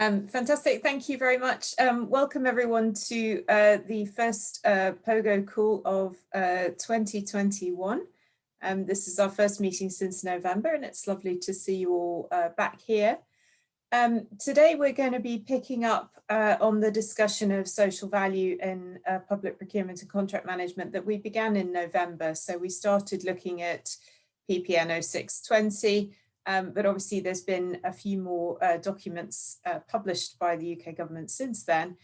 Fantastic, thank you very much. Welcome everyone to the first POGO call of 2021. This is our first meeting since November, and it's lovely to see you all back here. Today we're going to be picking up on the discussion of social value in public procurement and contract management that we began in November. So we started looking at PPN 0620, but obviously there's been a few more documents published by the UK government since then.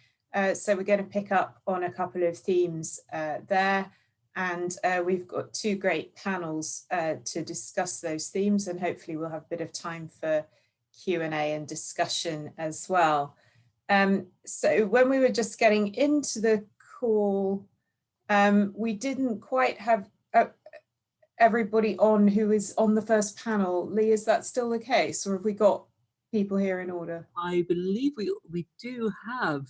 So we're going to pick up on a couple of themes there. And we've got two great panels to discuss those themes, and hopefully we'll have a bit of time for Q&A and discussion as well. So when we were just getting into the call, we didn't quite have everybody on who is on the first panel. Lee, is that still the case, or have we got people here in order? I believe we do have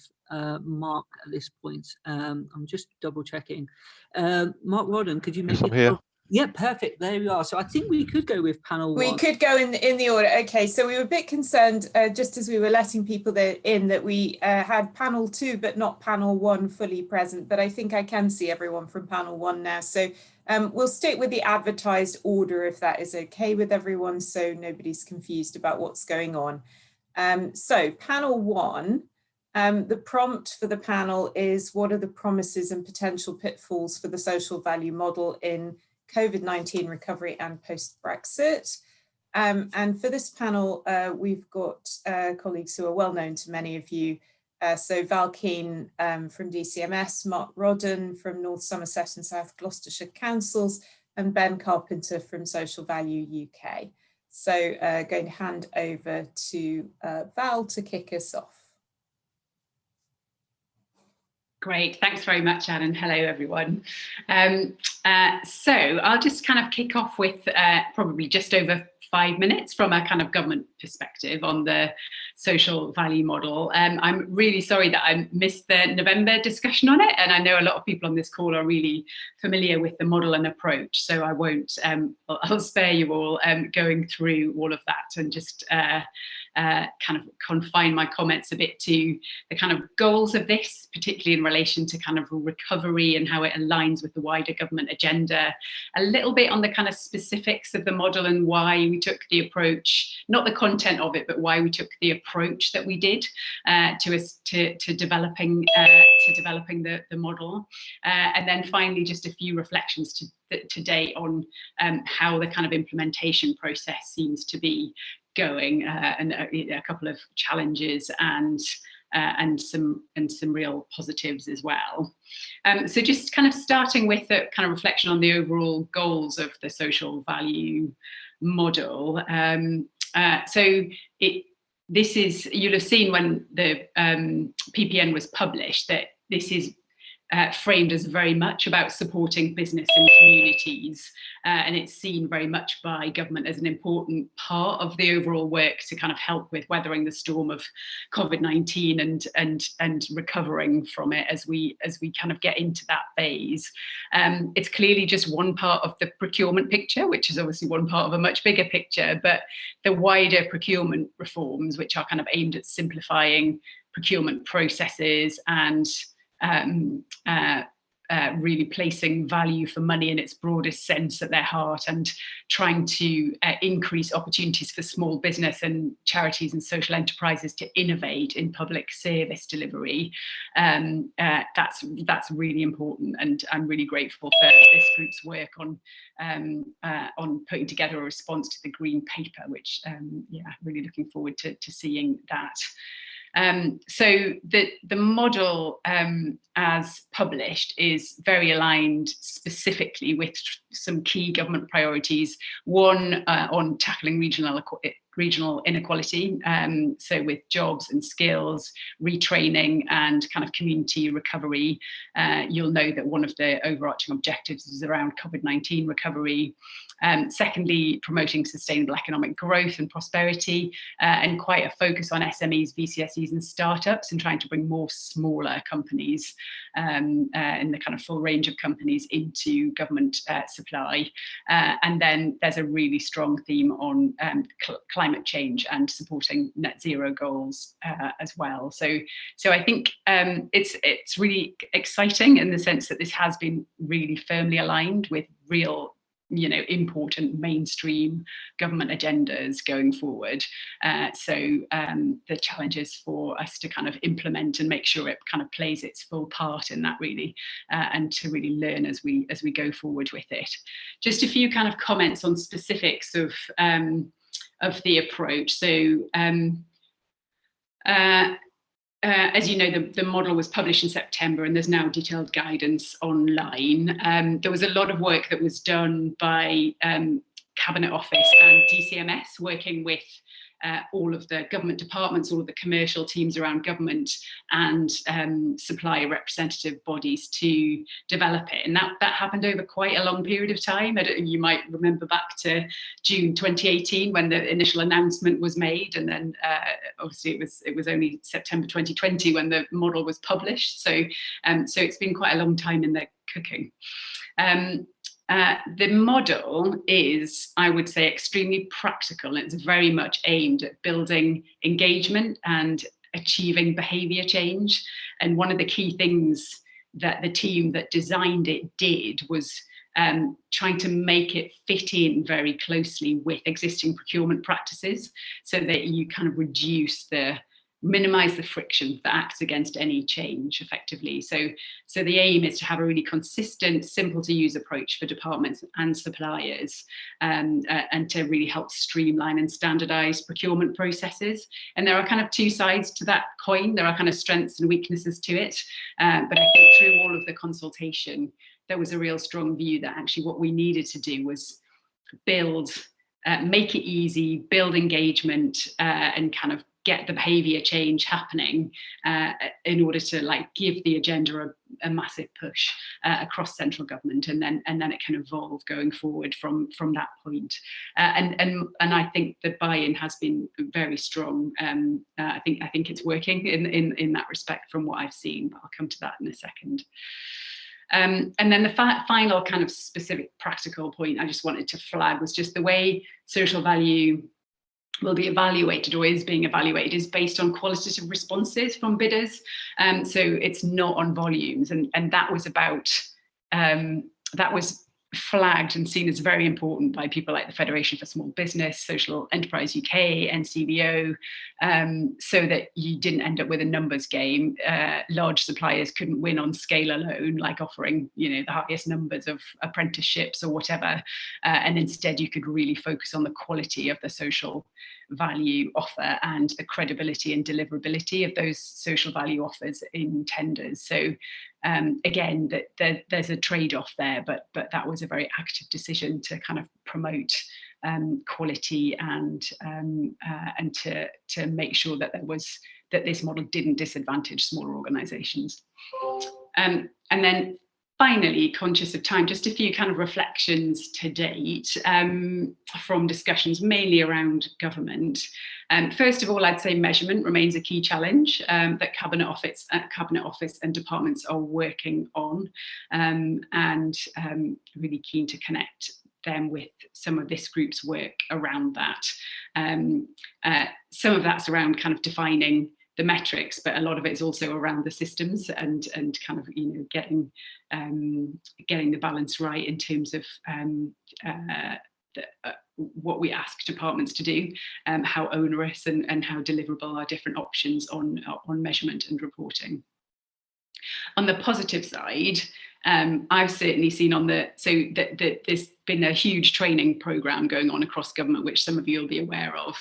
Mark at this point. I'm just double checking. Mark Rodden, could you make it? Here. Yeah, perfect. There we are. So I think we could go with panel one. We could go in the order. Okay, so we were a bit concerned just as we were letting people in that we had panel two, but not panel one fully present. But I think I can see everyone from panel one now. So we'll stick with the advertised order if that is okay with everyone, so nobody's confused about what's going on. So panel one, the prompt for the panel is, what are the promises and potential pitfalls for the social value model in COVID-19 recovery and post-Brexit? And for this panel, we've got colleagues who are well known to many of you. So Val Keane from DCMS, Mark Rodden from North Somerset and South Gloucestershire Councils, and Ben Carpenter from Social Value UK. So going to hand over to Val to kick us off. Great, thanks very much, Anne, and hello everyone. So I'll just kind of kick off with probably just over 5 minutes from a kind of government perspective on the social value model. I'm really sorry that I missed the November discussion on it, and I know a lot of people on this call are really familiar with the model and approach, so I won't, I'll spare you all going through all of that and just kind of confine my comments a bit to the kind of goals of this, particularly in relation to kind of recovery and how it aligns with the wider government agenda, a little bit on the kind of specifics of the model and why we took the approach, not the content of it, but why we took the approach that we did to developing the model. And then finally, just a few reflections to date on how the kind of implementation process seems to be going, and a couple of challenges and some real positives as well. So just kind of starting with a kind of reflection on the overall goals of the social value model. This is, you'll have seen when the PPN was published that this is framed as very much about supporting business and communities, and it's seen very much by government as an important part of the overall work to kind of help with weathering the storm of COVID-19 and recovering from it as we kind of get into that phase. It's clearly just one part of the procurement picture, which is obviously one part of a much bigger picture, but the wider procurement reforms, which are kind of aimed at simplifying procurement processes and really placing value for money in its broadest sense at their heart, and trying to increase opportunities for small business and charities and social enterprises to innovate in public service delivery. That's really important, and I'm really grateful for this group's work on putting together a response to the Green Paper, which yeah, really looking forward to seeing that. So the model as published is very aligned specifically with some key government priorities. One, on tackling regional inequality, so with jobs and skills, retraining and kind of community recovery. You'll know that one of the overarching objectives is around COVID-19 recovery. Secondly, promoting sustainable economic growth and prosperity, and quite a focus on SMEs, VCSEs and startups, and trying to bring more smaller companies in the kind of full range of companies into government supply. And then there's a really strong theme on climate change and supporting net zero goals as well. So I think it's really exciting in the sense that this has been really firmly aligned with real, important mainstream government agendas going forward. So the challenge is for us to kind of implement and make sure it kind of plays its full part in that, really, and to really learn as we go forward with it. Just a few kind of comments on specifics of the approach. So as you know, the model was published in September and there's now detailed guidance online. There was a lot of work that was done by Cabinet Office and DCMS, working with all of the government departments, all of the commercial teams around government and supplier representative bodies to develop it. And that happened over quite a long period of time. You might remember back to June 2018 when the initial announcement was made, and then obviously it was only September 2020 when the model was published. So it's been quite a long time in the cooking. The model is, I would say, extremely practical. It's very much aimed at building engagement and achieving behaviour change. And one of the key things that the team that designed it did was trying to make it fit in very closely with existing procurement practices, so that you kind of minimise the friction that acts against any change effectively. So the aim is to have a really consistent, simple to use approach for departments and suppliers, and to really help streamline and standardise procurement processes. And there are kind of two sides to that coin. There are kind of strengths and weaknesses to it. But I think through all of the consultation, there was a real strong view that actually what we needed to do was make it easy, build engagement, and kind of get the behaviour change happening in order to give the agenda a massive push across central government, and then it can evolve going forward from that point. And I think the buy-in has been very strong. I think it's working in that respect from what I've seen, but I'll come to that in a second. And then the final kind of specific practical point I just wanted to flag was just the way social value will be evaluated, or is being evaluated, is based on qualitative responses from bidders. So it's not on volumes, and that was flagged and seen as very important by people like the Federation for Small Business, Social Enterprise UK, NCBO, so that you didn't end up with a numbers game. Large suppliers couldn't win on scale alone, like offering the highest numbers of apprenticeships or whatever, and instead you could really focus on the quality of the social value offer and the credibility and deliverability of those social value offers in tenders. So again, there's a trade-off there, but that was a very active decision to kind of promote quality and to make sure that this model didn't disadvantage smaller organisations. And then finally, conscious of time, just a few kind of reflections to date from discussions mainly around government. First of all, I'd say measurement remains a key challenge that Cabinet Office and departments are working on, and really keen to connect them with some of this group's work around that. Some of that's around kind of defining the metrics, but a lot of it is also around the systems and kind of getting the balance right in terms of what we ask departments to do, how onerous and how deliverable are different options on measurement and reporting. On the positive side, I've certainly seen that there's been a huge training programme going on across government, which some of you will be aware of,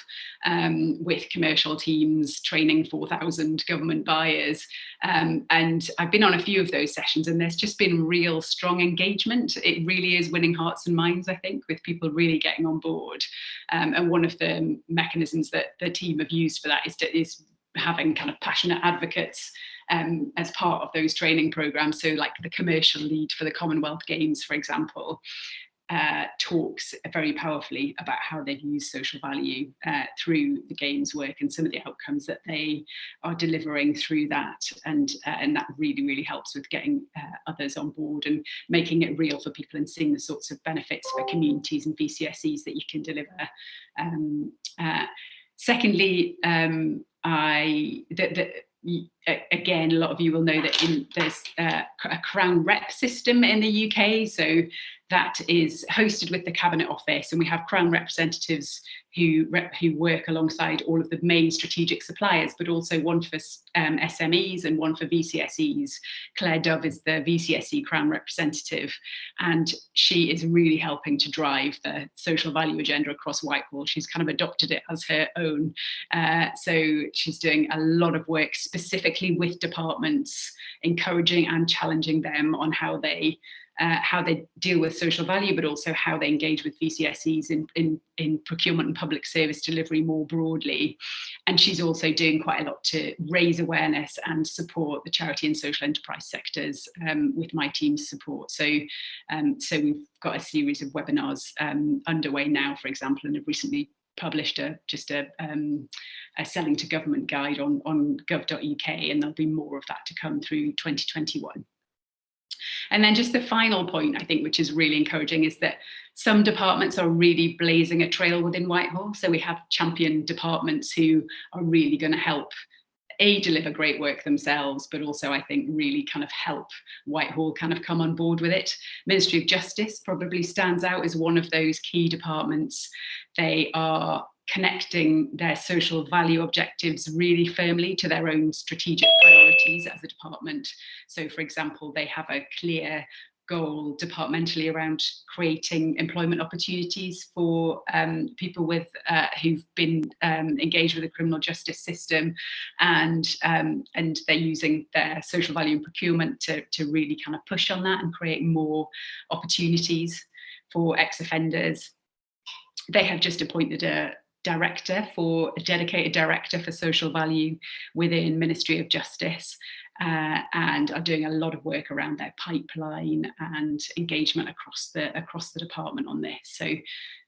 with commercial teams training 4,000 government buyers. And I've been on a few of those sessions, and there's just been real strong engagement. It really is winning hearts and minds, I think, with people really getting on board. And one of the mechanisms that the team have used for that is having kind of passionate advocates as part of those training programs. So like the commercial lead for the Commonwealth Games, for example, talks very powerfully about how they've used social value through the games work and some of the outcomes that they are delivering through that, and that really helps with getting others on board and making it real for people and seeing the sorts of benefits for communities and VCSEs that you can deliver. Secondly, again, a lot of you will know that there's a Crown Rep system in the UK, so that is hosted with the Cabinet Office, and we have Crown representatives who work alongside all of the main strategic suppliers, but also one for SMEs and one for VCSEs. Claire Dove is the VCSE Crown representative, and she is really helping to drive the social value agenda across Whitehall. She's kind of adopted it as her own. So she's doing a lot of work specifically with departments, encouraging and challenging them on how they deal with social value, but also how they engage with VCSEs in procurement and public service delivery more broadly. And she's also doing quite a lot to raise awareness and support the charity and social enterprise sectors with my team's support. So we've got a series of webinars underway now, for example, and have recently published a selling to government guide on gov.uk, and there'll be more of that to come through 2021. And then just the final point, I think, which is really encouraging, is that some departments are really blazing a trail within Whitehall. So we have champion departments who are really going to help deliver great work themselves, but also I think really kind of help Whitehall kind of come on board with it. Ministry of Justice probably stands out as one of those key departments. They are connecting their social value objectives really firmly to their own strategic priorities as a department. So, for example, they have a clear goal departmentally around creating employment opportunities for people with who've been engaged with the criminal justice system, and they're using their social value and procurement to really kind of push on that and create more opportunities for ex-offenders. They have just appointed a dedicated director for social value within Ministry of Justice, and are doing a lot of work around their pipeline and engagement across the department on this. So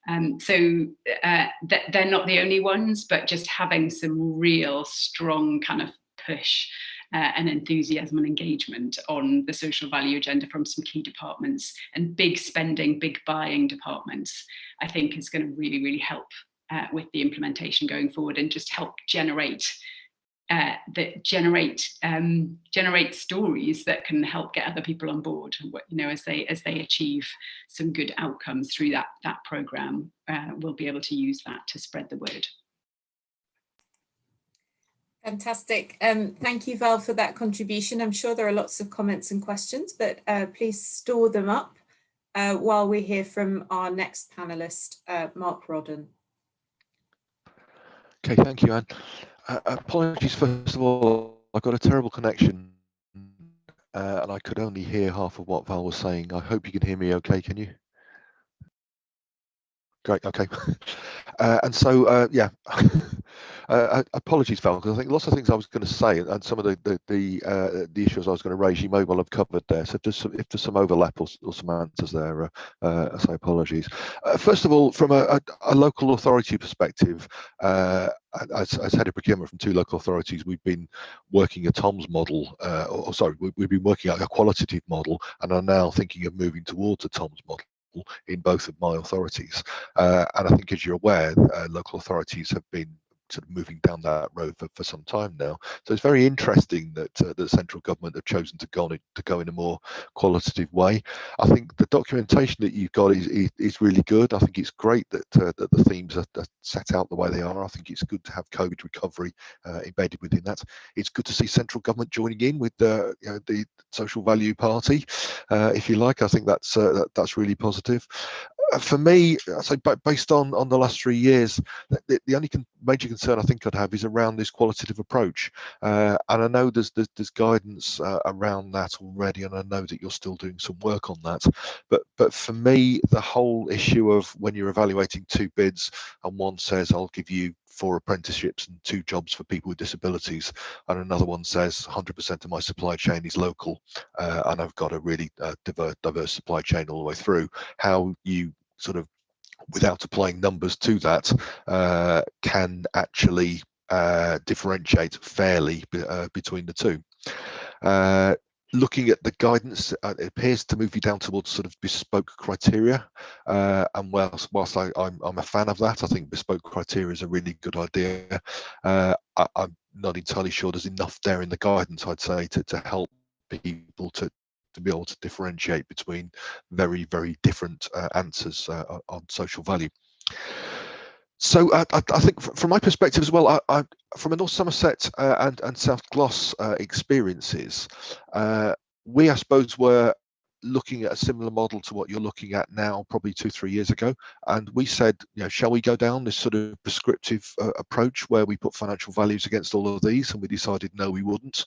they're not the only ones, but just having some real strong kind of push and enthusiasm and engagement on the social value agenda from some key departments and big spending, big buying departments, I think is going to really help with the implementation going forward, and just help generate stories that can help get other people on board, as they achieve some good outcomes through that program. We'll be able to use that to spread the word. Fantastic. Thank you, Val, for that contribution. I'm sure there are lots of comments and questions, but please store them up while we hear from our next panelist, Mark Rodden. Okay, thank you, Anne. Apologies, first of all, I've got a terrible connection and I could only hear half of what Val was saying. I hope you can hear me okay, can you? Great, okay. And so, yeah, apologies, Val, because I think lots of things I was going to say and some of the issues I was going to raise, you may well have covered there. So if there's some overlap or some answers there, I say apologies. First of all, from a local authority perspective, as head of procurement from 2 local authorities, we've been working a TOMS model, we've been working out a qualitative model, and are now thinking of moving towards a TOMS model in both of my authorities. And I think, as you're aware, local authorities have been sort of moving down that road for some time now. So it's very interesting that the central government have chosen to go in a more qualitative way. I think the documentation that you've got is really good. I think it's great that the themes are set out the way they are. I think it's good to have COVID recovery embedded within that. It's good to see central government joining in with the social value party, if you like. I think that's really positive. For me, I say, based on the last 3 years, the only major concern I think I'd have is around this qualitative approach, and I know there's guidance around that already, and I know that you're still doing some work on that. But for me, the whole issue of when you're evaluating 2 bids and one says I'll give you 4 apprenticeships and 2 jobs for people with disabilities, and another one says 100% of my supply chain is local, and I've got a really diverse supply chain all the way through, how you sort of, without applying numbers to that, can actually differentiate fairly between the 2. Looking at the guidance, it appears to move you down towards sort of bespoke criteria, and whilst I'm a fan of that, I think bespoke criteria is a really good idea. I'm not entirely sure there's enough there in the guidance, I'd say, to help people to be able to differentiate between very, very different answers on social value. So I think from my perspective as well, from a North Somerset and South Gloss experiences, we, I suppose, were looking at a similar model to what you're looking at now, probably 2-3 years ago, and we said, you know, shall we go down this sort of prescriptive approach where we put financial values against all of these, and we decided no, we wouldn't.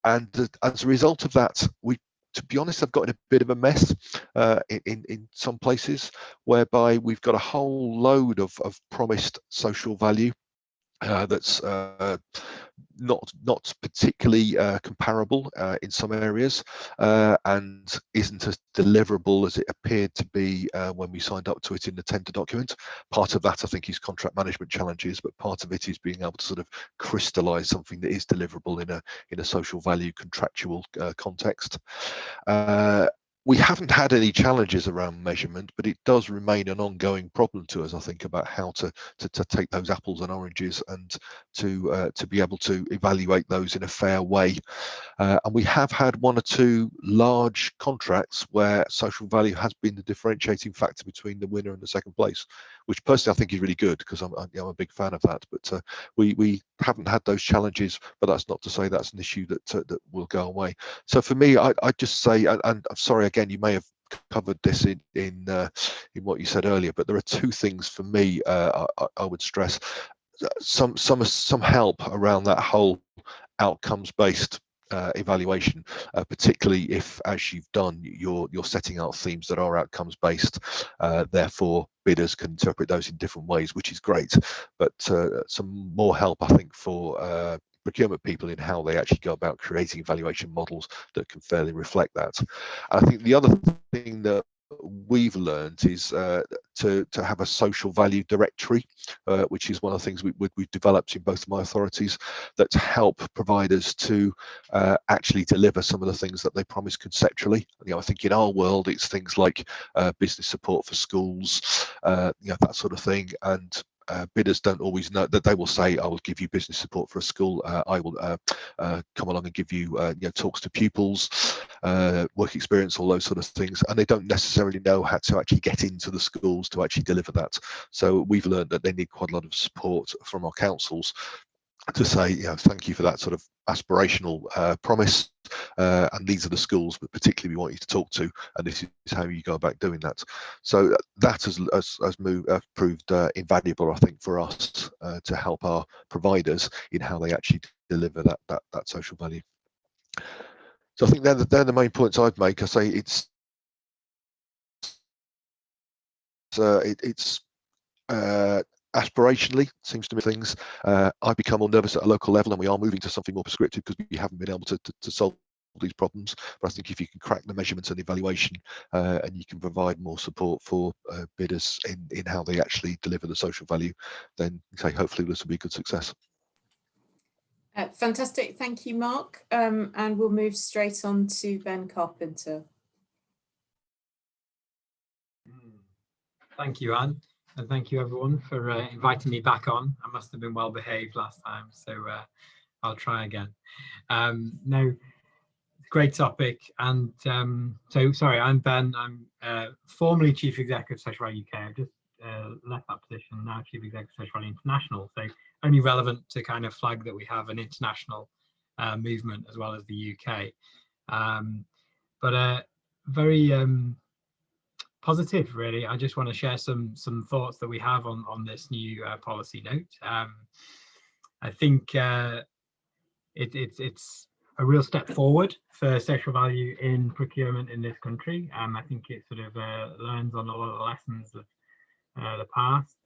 And as a result of that, to be honest, I've got in a bit of a mess in some places, whereby we've got a whole load of promised social value that's not particularly comparable in some areas, and isn't as deliverable as it appeared to be when we signed up to it in the tender document. Part of that, I think, is contract management challenges, but part of it is being able to sort of crystallize something that is deliverable in a social value contractual context. We haven't had any challenges around measurement, but it does remain an ongoing problem to us, I think, about how to take those apples and oranges and to be able to evaluate those in a fair way. And we have had 1 or 2 large contracts where social value has been the differentiating factor between the winner and the second place, which personally I think is really good, because I'm a big fan of that. But we haven't had those challenges, but that's not to say that's an issue that will go away. So for me, I just say, and I'm sorry again, you may have covered this in what you said earlier, but there are 2 things for me I would stress. Some help around that whole outcomes-based evaluation, particularly if, as you've done, you're setting out themes that are outcomes based, therefore bidders can interpret those in different ways, which is great, but some more help, I think, for procurement people in how they actually go about creating evaluation models that can fairly reflect that. I think the other thing that we've learned is to have a social value directory, which is one of the things we've developed in both of my authorities, that help providers to actually deliver some of the things that they promise conceptually. You know, I think in our world it's things like business support for schools, you know, that sort of thing, and bidders don't always know that. They will say, I will give you business support for a school, I will come along and give you, you know, talks to pupils, work experience, all those sort of things, and they don't necessarily know how to actually get into the schools to actually deliver that. So we've learned that they need quite a lot of support from our councils to say, you know, thank you for that sort of aspirational promise, and these are the schools that particularly we want you to talk to, and this is how you go about doing that. So that has proved invaluable, I think, for us to help our providers in how they actually deliver that social value. So I think they're the main points I'd make. I say it's aspirationally, seems to me, things I've become more nervous at a local level, and we are moving to something more prescriptive because we haven't been able to solve these problems. But I think if you can crack the measurements and evaluation, and you can provide more support for bidders in how they actually deliver the social value, then say hopefully this will be a good success. Fantastic, thank you, Mark. And we'll move straight on to Ben Carpenter. Thank you, Anne, and thank you everyone for inviting me back on. I must have been well behaved last time, so I'll try again. No, great topic, and so sorry, I'm Ben. I'm formerly Chief Executive of Social Value UK. I've just left that position, now Chief Executive of Social Value International, so only relevant to kind of flag that we have an international movement as well as the UK. But very positive, really. I just want to share some thoughts that we have on this new policy note. I think it's a real step forward for social value in procurement in this country. I think it sort of learns on a lot of the lessons of the past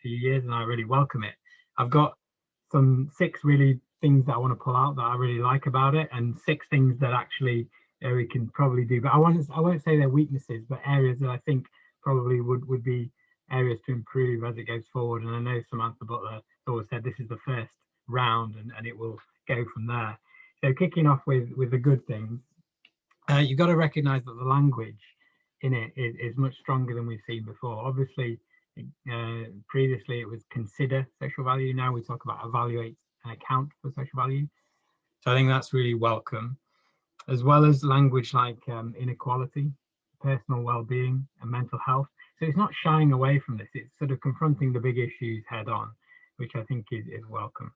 few years, and I really welcome it. I've got some 6 really things that I want to pull out that I really like about it, and 6 things that actually we can probably do. But I won't say they're weaknesses, but areas that I think probably would be areas to improve as it goes forward. And I know Samantha Butler always said this is the first round, and it will go from there. So kicking off with the good things, you've got to recognise that the language in it is much stronger than we've seen before. Obviously, previously it was consider social value. Now we talk about evaluate and account for social value. So I think that's really welcome, as well as language like inequality, personal well-being, and mental health. So it's not shying away from this, it's sort of confronting the big issues head on, which I think is welcome.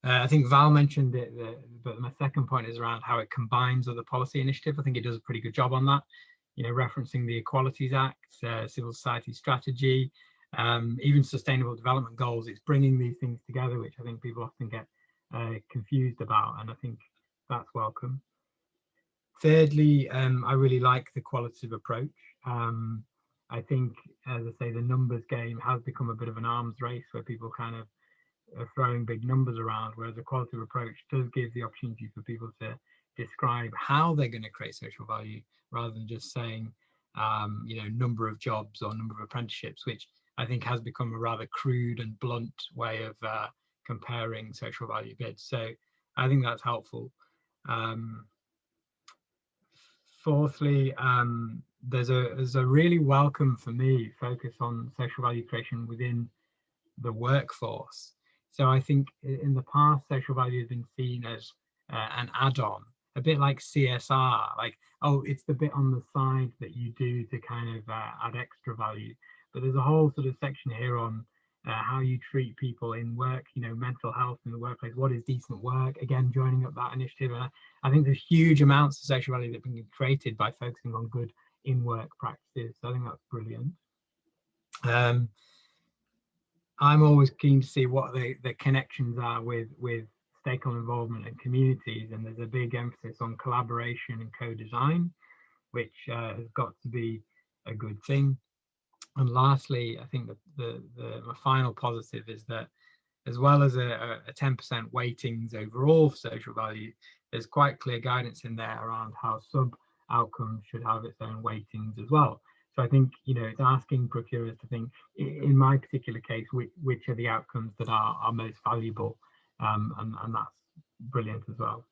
I think Val mentioned it, but my second point is around how it combines other policy initiatives. I think it does a pretty good job on that, referencing the Equalities Act, civil society strategy, even sustainable development goals. It's bringing these things together, which I think people often get confused about, and I think that's welcome. Thirdly, I really like the qualitative approach. I think, as I say, the numbers game has become a bit of an arms race where people kind of are throwing big numbers around, whereas a qualitative approach does give the opportunity for people to describe how they're going to create social value, rather than just saying, number of jobs or number of apprenticeships, which I think has become a rather crude and blunt way of comparing social value bids. So I think that's helpful. Fourthly, there's a really welcome for me focus on social value creation within the workforce. So I think in the past, social value has been seen as an add-on, a bit like CSR, like, oh, it's the bit on the side that you do to kind of add extra value. But there's a whole sort of section here on how you treat people in work, mental health in the workplace, what is decent work, again, joining up that initiative. And I think there's huge amounts of social value that have been created by focusing on good in-work practices. So I think that's brilliant. I'm always keen to see what the connections are with stakeholder involvement and communities, and there's a big emphasis on collaboration and co-design, which has got to be a good thing. And lastly, I think that my final positive is that, as well as a 10% weightings overall for social value, there's quite clear guidance in there around how sub-outcomes should have its own weightings as well. So I think, it's asking procurers to think, in my particular case, which are the outcomes that are most valuable, and that's brilliant as well.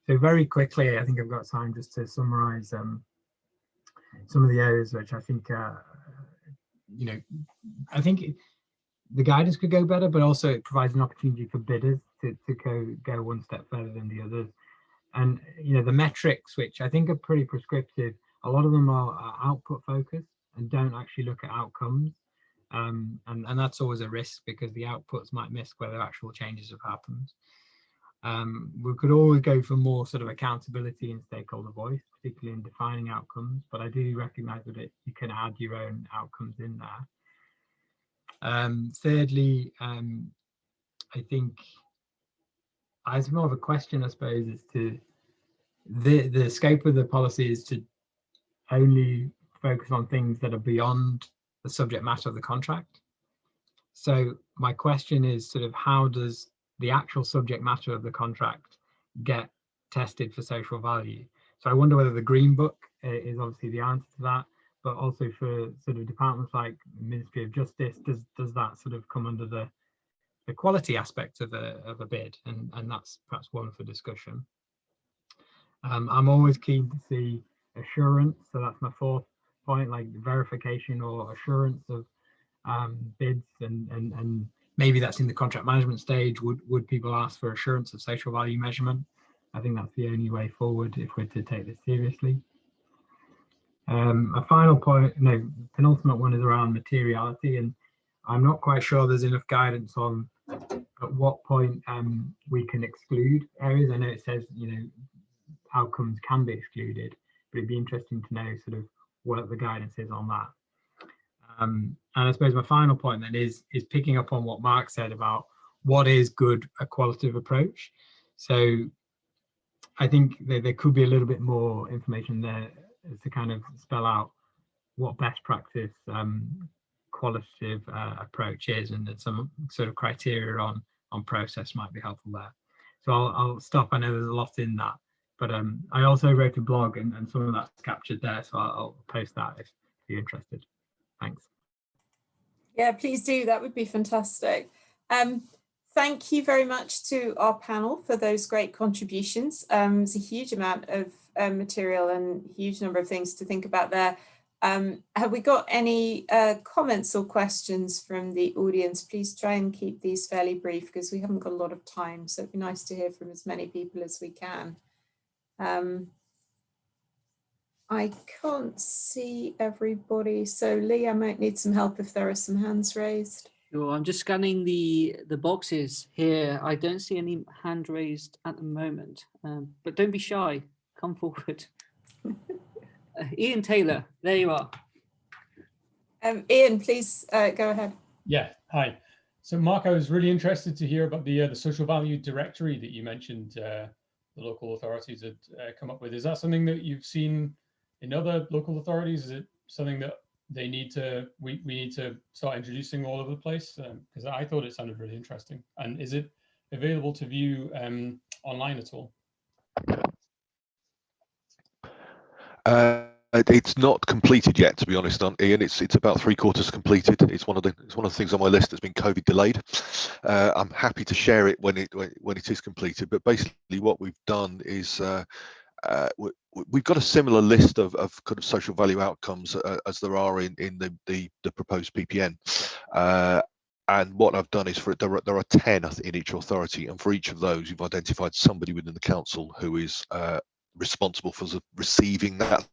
So very quickly, I think I've got time just to summarise some of the areas which I think, I think the guidance could go better, but also it provides an opportunity for bidders to go one step further than the others. And, the metrics, which I think are pretty prescriptive, a lot of them are output focused and don't actually look at outcomes. And that's always a risk, because the outputs might miss whether actual changes have happened. We could always go for more sort of accountability and stakeholder voice, particularly in defining outcomes, but I do recognise that you can add your own outcomes in there. Thirdly, I think it's more of a question, I suppose, as to the scope of the policy is to only focus on things that are beyond the subject matter of the contract. So my question is sort of, how does the actual subject matter of the contract get tested for social value? So I wonder whether the Green Book is obviously the answer to that, but also for sort of departments like the Ministry of Justice, does that sort of come under the quality aspect of a bid? And that's perhaps one for discussion. I'm always keen to see assurance, so that's my fourth point, like verification or assurance of bids, and maybe that's in the contract management stage. Would people ask for assurance of social value measurement? I think that's the only way forward if we're to take this seriously. A final point, penultimate one, is around materiality, and I'm not quite sure there's enough guidance on at what point we can exclude areas. I know it says outcomes can be excluded, but it'd be interesting to know sort of what the guidance is on that. And I suppose my final point then is picking up on what Mark said about what is good a qualitative approach. So I think there could be a little bit more information there to kind of spell out what best practice qualitative approach is, and that some sort of criteria on process might be helpful there. So I'll stop. I know there's a lot in that, but I also wrote a blog and some of that's captured there, so I'll post that if you're interested. Thanks. Yeah, please do. That would be fantastic. Thank you very much to our panel for those great contributions. It's a huge amount of material and a huge number of things to think about there. Have we got any comments or questions from the audience? Please try and keep these fairly brief because we haven't got a lot of time. So it'd be nice to hear from as many people as we can. I can't see everybody. So Lee, I might need some help if there are some hands raised. Sure, I'm just scanning the boxes here. I don't see any hand raised at the moment, but don't be shy. Come forward. Ian Taylor, there you are. Ian, please go ahead. Yeah, hi. So Mark, I was really interested to hear about the social value directory that you mentioned the local authorities had come up with. Is that something that you've seen in other local authorities? Is it something that they need to, we need to start introducing all over the place? Because I thought it sounded really interesting. And is it available to view online at all? It's not completed yet, to be honest, Ian. It's about 3/4 completed. It's one of the things on my list that's been COVID delayed. I'm happy to share it when it is completed. But basically, what we've done is we've got a similar list of kind of social value outcomes as there are in the proposed PPN. And what I've done is there are 10 in each authority, and for each of those, you've identified somebody within the council who is responsible for receiving that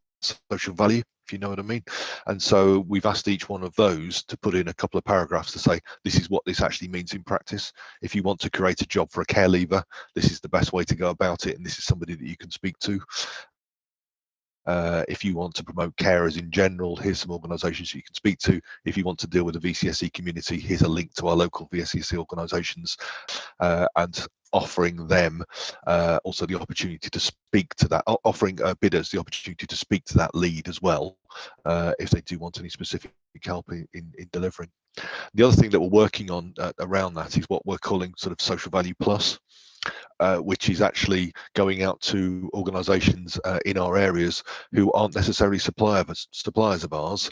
social value, if you know what I mean. And so we've asked each one of those to put in a couple of paragraphs to say, this is what this actually means in practice. If you want to create a job for a care leaver, this is the best way to go about it, and this is somebody that you can speak to. If you want to promote carers in general, here's some organisations you can speak to. If you want to deal with the VCSE community, here's a link to our local VCSE organisations, and offering them also the opportunity to speak to that, offering bidders the opportunity to speak to that lead as well, if they do want any specific help in delivering. The other thing that we're working on around that is what we're calling sort of social value plus, which is actually going out to organisations in our areas who aren't necessarily suppliers of ours,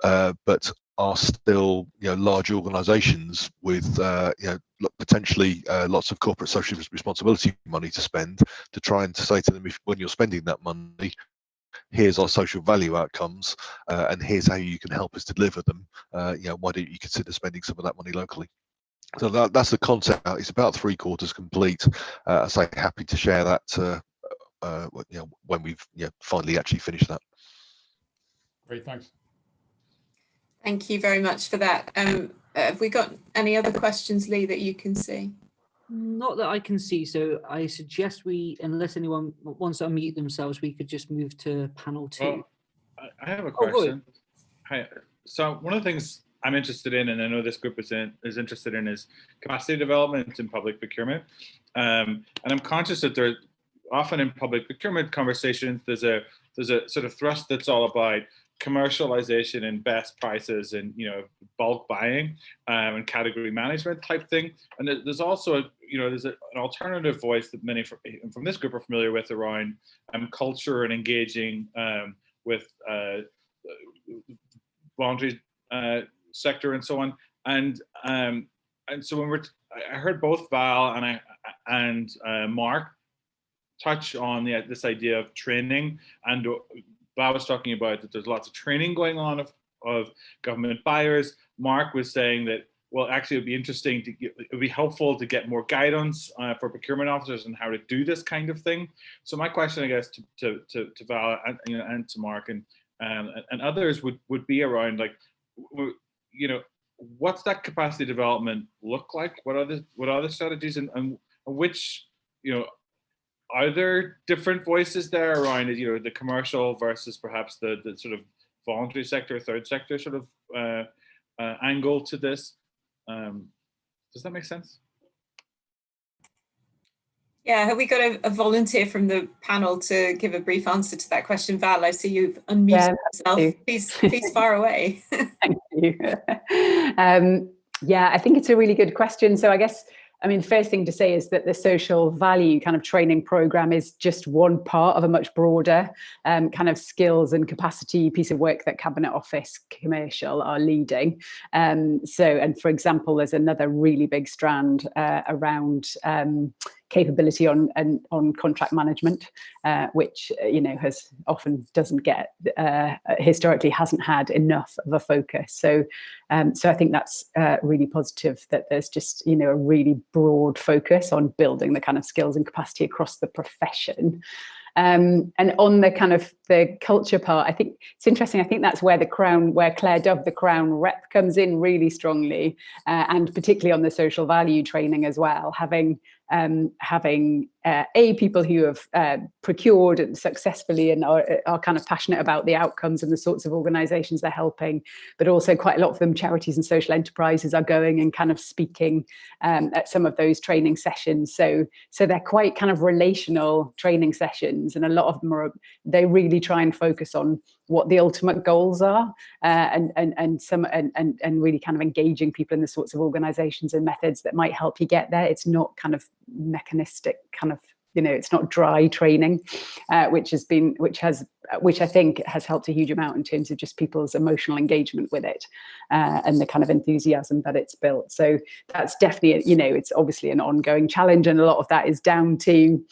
but are still large organisations with potentially lots of corporate social responsibility money to spend, to try and to say to them, when you're spending that money, here's our social value outcomes, and here's how you can help us deliver them. Why don't you consider spending some of that money locally? So that's the concept. It's about 3/4 complete. I say happy to share that when we've finally actually finished that. Great, thanks. Thank you very much for that. Have we got any other questions, Lee, that you can see? Not that I can see, so I suggest unless anyone wants to unmute themselves, we could just move to panel 2. Well, I have a question. Hi. So one of the things I'm interested in, and I know this group is interested in, is capacity development in public procurement. And I'm conscious that there, often in public procurement conversations, there's a sort of thrust that's all about commercialization and best prices and bulk buying and category management type thing. And there's also there's an alternative voice that many from this group are familiar with around culture and engaging with voluntary sector and so on. And so when I heard both Val and Mark touch on this idea of training, and Val was talking about that there's lots of training going on of government buyers. Mark was saying that, well, actually it'd be interesting it'd be helpful to get more guidance for procurement officers on how to do this kind of thing. So my question, I guess, to Val and to Mark and others would be around, like, what's that capacity development look like? What are the strategies, and which, are there different voices there around, the commercial versus perhaps the sort of voluntary sector, third sector sort of angle to this. Does that make sense? Yeah, have we got a volunteer from the panel to give a brief answer to that question? Val, I see you've unmuted yourself. Please fire away. Thank you. Yeah, I think it's a really good question. So I guess, I mean, the first thing to say is that the social value kind of training program is just one part of a much broader kind of skills and capacity piece of work that Cabinet Office Commercial are leading. And for example, there's another really big strand around capability on contract management, which has often doesn't get historically hasn't had enough of a focus. So I think that's really positive that there's just a really broad focus on building the kind of skills and capacity across the profession. And on the kind of the culture part, I think it's interesting. I think that's where Claire Dove, the Crown rep, comes in really strongly, and particularly on the social value training as well, having people who have procured and successfully and are kind of passionate about the outcomes and the sorts of organisations they're helping, but also quite a lot of them, charities and social enterprises, are going and kind of speaking at some of those training sessions. So they're quite kind of relational training sessions, and a lot of them they really try and focus on what the ultimate goals are, and really kind of engaging people in the sorts of organisations and methods that might help you get there. It's not kind of mechanistic kind of, it's not dry training, which I think has helped a huge amount in terms of just people's emotional engagement with it, and the kind of enthusiasm that it's built. So that's definitely, it's obviously an ongoing challenge, and a lot of that is down to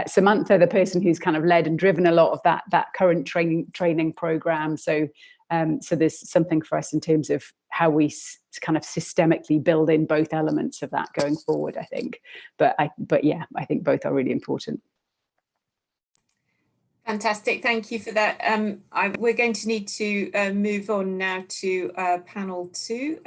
Samantha, the person who's kind of led and driven a lot of that current training program. So there's something for us in terms of how we kind of systemically build in both elements of that going forward, I think. But yeah, I think both are really important. Fantastic, thank you for that. We're going to need to move on now to panel 2.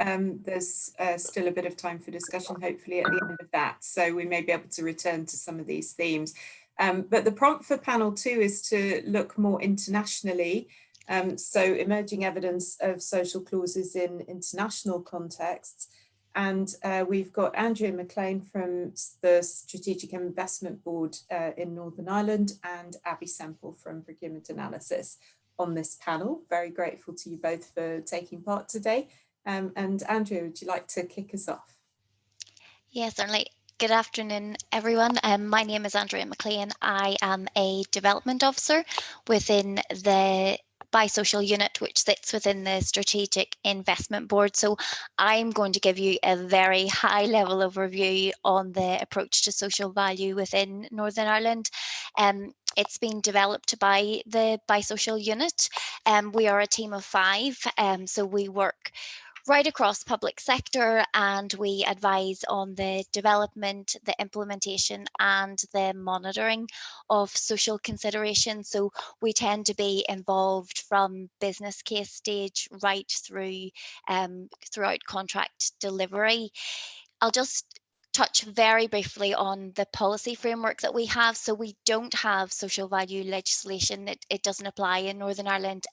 There's still a bit of time for discussion, hopefully, at the end of that, so we may be able to return to some of these themes. But the prompt for panel 2 is to look more internationally. So emerging evidence of social clauses in international contexts. And we've got Andrea McLean from the Strategic Investment Board in Northern Ireland, and Abby Semple from Procurement Analysis on this panel. Very grateful to you both for taking part today. And Andrea, would you like to kick us off? Yeah, certainly. Good afternoon, everyone. My name is Andrea McLean. I am a development officer within the Bisocial unit, which sits within the Strategic Investment Board. So I'm going to give you a very high level overview on the approach to social value within Northern Ireland. It's been developed by the Bisocial unit. We are a team of 5, so we work right across public sector, and we advise on the development, the implementation and the monitoring of social considerations. So we tend to be involved from business case stage right through throughout contract delivery. I'll just touch very briefly on the policy framework that we have. So we don't have social value legislation. It doesn't apply in Northern Ireland.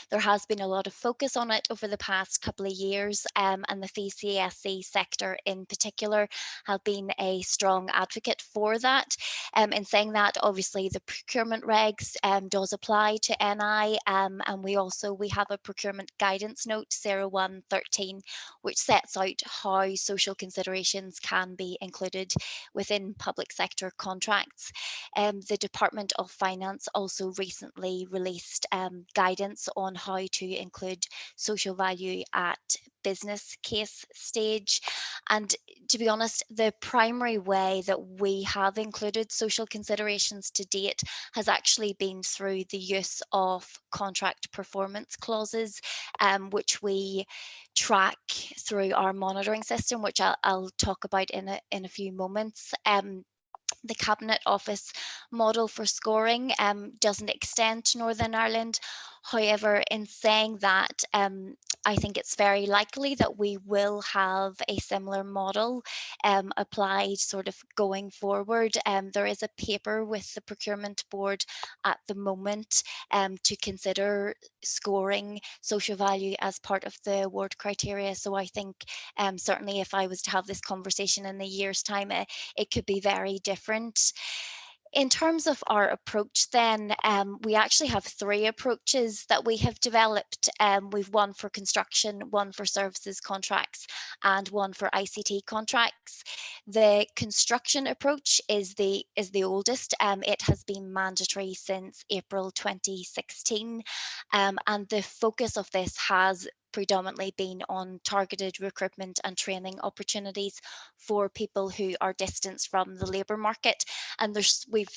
There has been a lot of focus on it over the past couple of years, and the VCSE sector in particular have been a strong advocate for that. In saying that, obviously the procurement regs does apply to NI, and we have a procurement guidance note 0113, which sets out how social considerations can be included within public sector contracts. The Department of Finance also recently released guidance on how to include social value at business case stage. And to be honest, the primary way that we have included social considerations to date has actually been through the use of contract performance clauses, which we track through our monitoring system, which I'll talk about in a few moments. The Cabinet Office model for scoring doesn't extend to Northern Ireland. However, in saying that, I think it's very likely that we will have a similar model applied sort of going forward. There is a paper with the Procurement Board at the moment to consider scoring social value as part of the award criteria. So I think certainly if I was to have this conversation in a year's time, it could be very different. In terms of our approach then, we actually have 3 approaches that we have developed. We've one for construction, one for services contracts, and one for ICT contracts. The construction approach is the oldest. It has been mandatory since April 2016, and the focus of this has predominantly been on targeted recruitment and training opportunities for people who are distanced from the labour market. And we've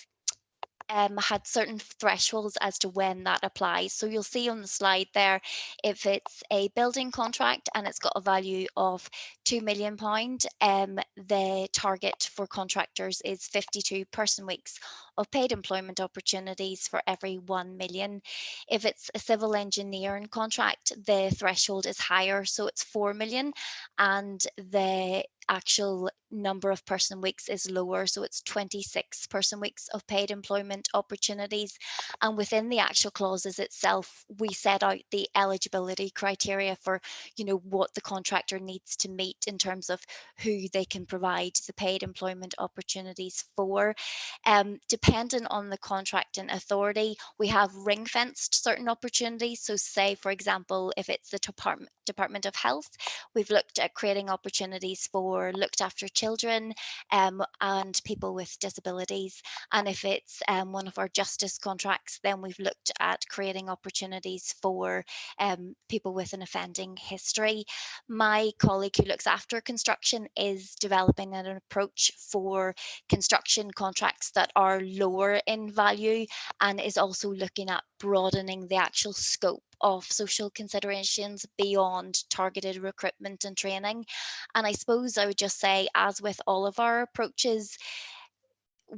had certain thresholds as to when that applies. So you'll see on the slide there, if it's a building contract and it's got a value of £2 million, the target for contractors is 52 person weeks of paid employment opportunities for every 1 million. If it's a civil engineering contract, the threshold is higher, so it's 4 million, and the actual number of person weeks is lower, so it's 26 person weeks of paid employment opportunities. And within the actual clauses itself, we set out the eligibility criteria for, you know, what the contractor needs to meet in terms of who they can provide the paid employment opportunities for. Dependent on the contracting authority, we have ring-fenced certain opportunities. So say, for example, if it's the Department of Health, we've looked at creating opportunities for looked after children and people with disabilities. And if it's one of our justice contracts, then we've looked at creating opportunities for people with an offending history. My colleague who looks after construction is developing an approach for construction contracts that are lower in value, and is also looking at broadening the actual scope of social considerations beyond targeted recruitment and training. And I suppose I would just say, as with all of our approaches,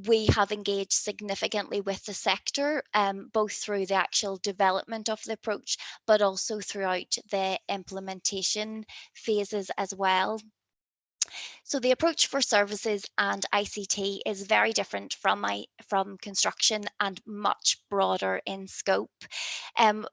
we have engaged significantly with the sector, both through the actual development of the approach, but also throughout the implementation phases as well. So the approach for services and ICT is very different from construction and much broader in scope.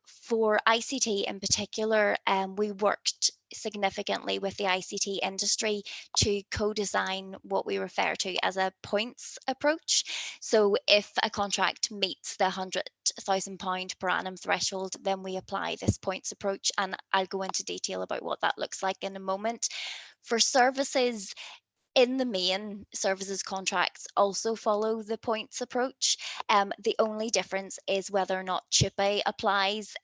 For ICT in particular, we worked significantly with the ICT industry to co-design what we refer to as a points approach. So if a contract meets the £100,000 per annum threshold, then we apply this points approach, and I'll go into detail about what that looks like in a moment. For services, in the main, services contracts also follow the points approach. The only difference is whether or not CHUPE applies.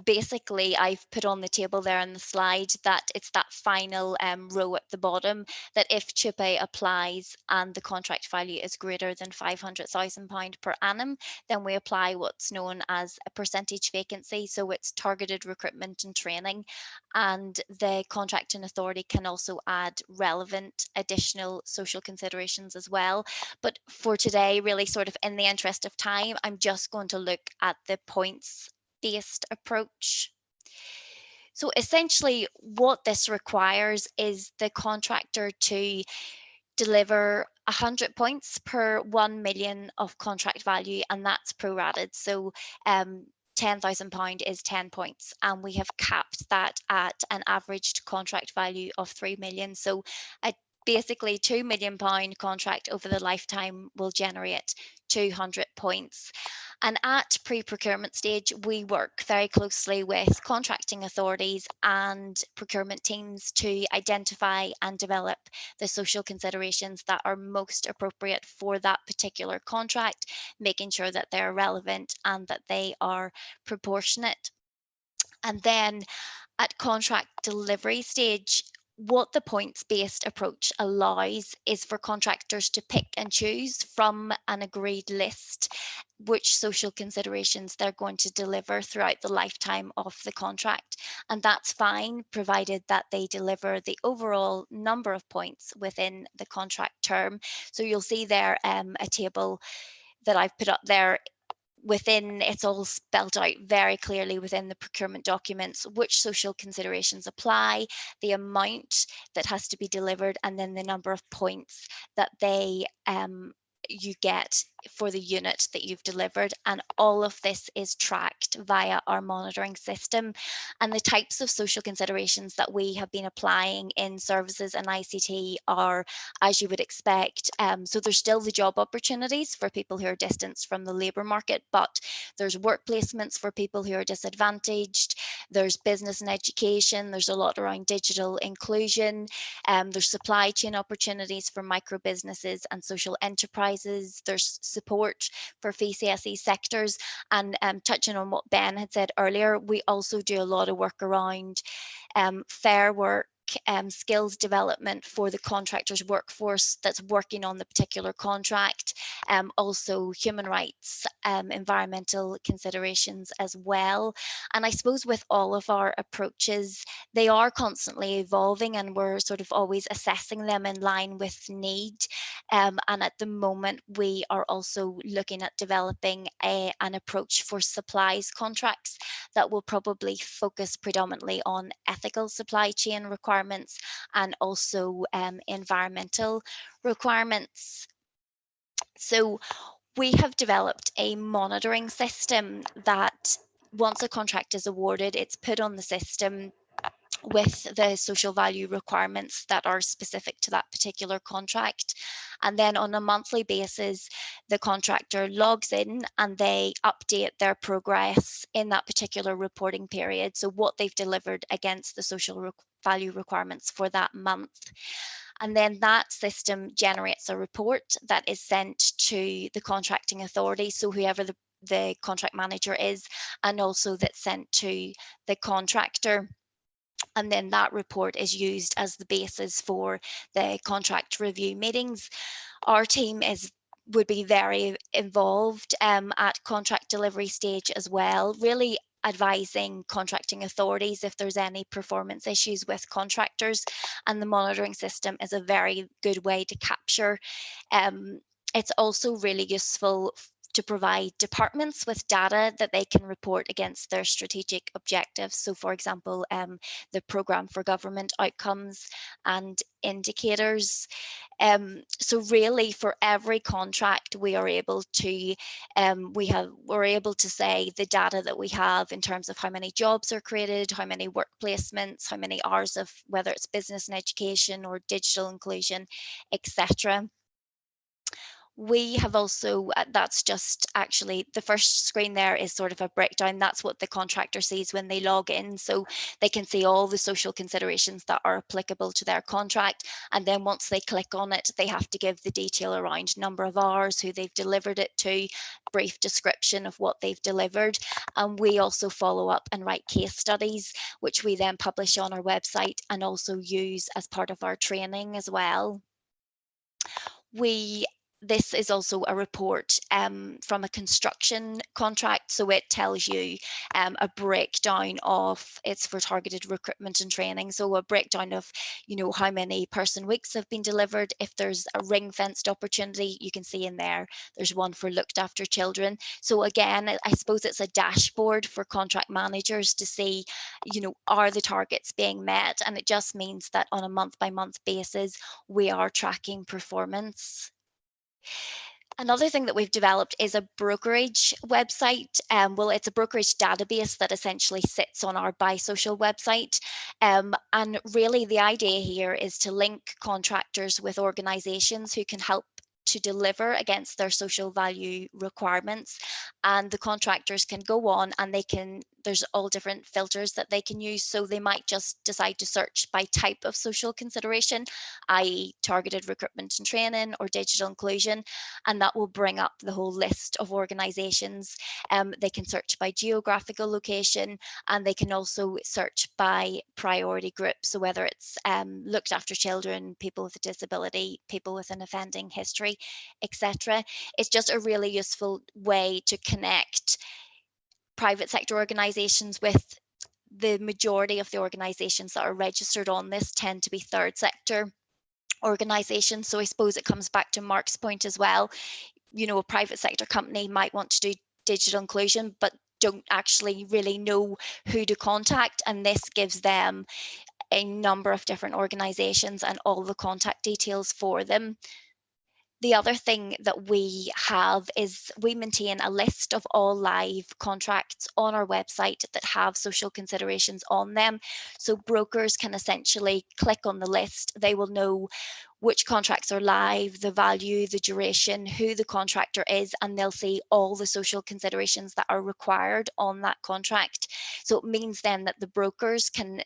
Basically, I've put on the table there in the slide that it's that final row at the bottom, that if CHUPE applies and the contract value is greater than £500,000 per annum, then we apply what's known as a percentage vacancy. So it's targeted recruitment and training, and the contracting authority can also add relevant additional social considerations as well. But for today, really sort of in the interest of time, I'm just going to look at the points-based approach. So essentially what this requires is the contractor to deliver 100 points per 1 million of contract value, and that's prorated. So £10,000 is 10 points, and we have capped that at an averaged contract value of 3 million. So basically £2 million contract over the lifetime will generate 200 points. And at pre-procurement stage, we work very closely with contracting authorities and procurement teams to identify and develop the social considerations that are most appropriate for that particular contract, making sure that they're relevant and that they are proportionate. And then at contract delivery stage, what the points-based approach allows is for contractors to pick and choose from an agreed list which social considerations they're going to deliver throughout the lifetime of the contract. And that's fine, provided that they deliver the overall number of points within the contract term. So you'll see there a table that I've put up there within, it's all spelled out very clearly within the procurement documents, which social considerations apply, the amount that has to be delivered, and then the number of points that you get for the unit that you've delivered. And all of this is tracked via our monitoring system. And the types of social considerations that we have been applying in services and ICT are, as you would expect, so there's still the job opportunities for people who are distanced from the labour market, but there's work placements for people who are disadvantaged, there's business and education, there's a lot around digital inclusion, there's supply chain opportunities for micro businesses and social enterprises, there's support for VCSE sectors, and touching on what Ben had said earlier, we also do a lot of work around fair work, skills development for the contractor's workforce that's working on the particular contract, also human rights, environmental considerations as well. And I suppose with all of our approaches, they are constantly evolving and we're sort of always assessing them in line with need. And at the moment, we are also looking at developing an approach for supplies contracts that will probably focus predominantly on ethical supply chain requirements and also environmental requirements. So we have developed a monitoring system that once a contract is awarded, it's put on the system with the social value requirements that are specific to that particular contract. And then on a monthly basis, the contractor logs in and they update their progress in that particular reporting period. So what they've delivered against the social value requirements for that month. And then that system generates a report that is sent to the contracting authority, so whoever the contract manager is, and also that's sent to the contractor. And then that report is used as the basis for the contract review meetings. Our team would be very involved at contract delivery stage as well, really advising contracting authorities if there's any performance issues with contractors, and the monitoring system is a very good way to capture. It's also really useful to provide departments with data that they can report against their strategic objectives. So for example, the Programme for Government Outcomes and Indicators. So really for every contract we are able to, we're able to say the data that we have in terms of how many jobs are created, how many work placements, how many hours of whether it's business and education or digital inclusion, etc. We have also, that's just actually the first screen there is sort of a breakdown. That's what the contractor sees when they log in. So they can see all the social considerations that are applicable to their contract. And then once they click on it, they have to give the detail around number of hours, who they've delivered it to, brief description of what they've delivered. And we also follow up and write case studies, which we then publish on our website and also use as part of our training as well. This is also a report from a construction contract, so it tells you a breakdown of, it's for targeted recruitment and training, so a breakdown of, you know, how many person weeks have been delivered. If there's a ring-fenced opportunity, you can see in there, there's one for looked after children. So again, I suppose it's a dashboard for contract managers to see, you know, are the targets being met? And it just means that on a month-by-month basis, we are tracking performance. Another thing that we've developed is a brokerage website. Well, it's a brokerage database that essentially sits on our BuySocial website. And really the idea here is to link contractors with organisations who can help to deliver against their social value requirements, and the contractors can go on and there's all different filters that they can use. So they might just decide to search by type of social consideration, i.e. targeted recruitment and training or digital inclusion, and that will bring up the whole list of organisations. They can search by geographical location, and they can also search by priority group. So whether it's looked after children, people with a disability, people with an offending history, etc. It's just a really useful way to connect private sector organisations with the majority of the organisations that are registered on this tend to be third sector organisations. So I suppose it comes back to Mark's point as well. You know, a private sector company might want to do digital inclusion, but don't actually really know who to contact, and this gives them a number of different organizations and all the contact details for them. The other thing that we have is we maintain a list of all live contracts on our website that have social considerations on them. So brokers can essentially click on the list. They will know which contracts are live, the value, the duration, who the contractor is, and they'll see all the social considerations that are required on that contract. So it means then that the brokers can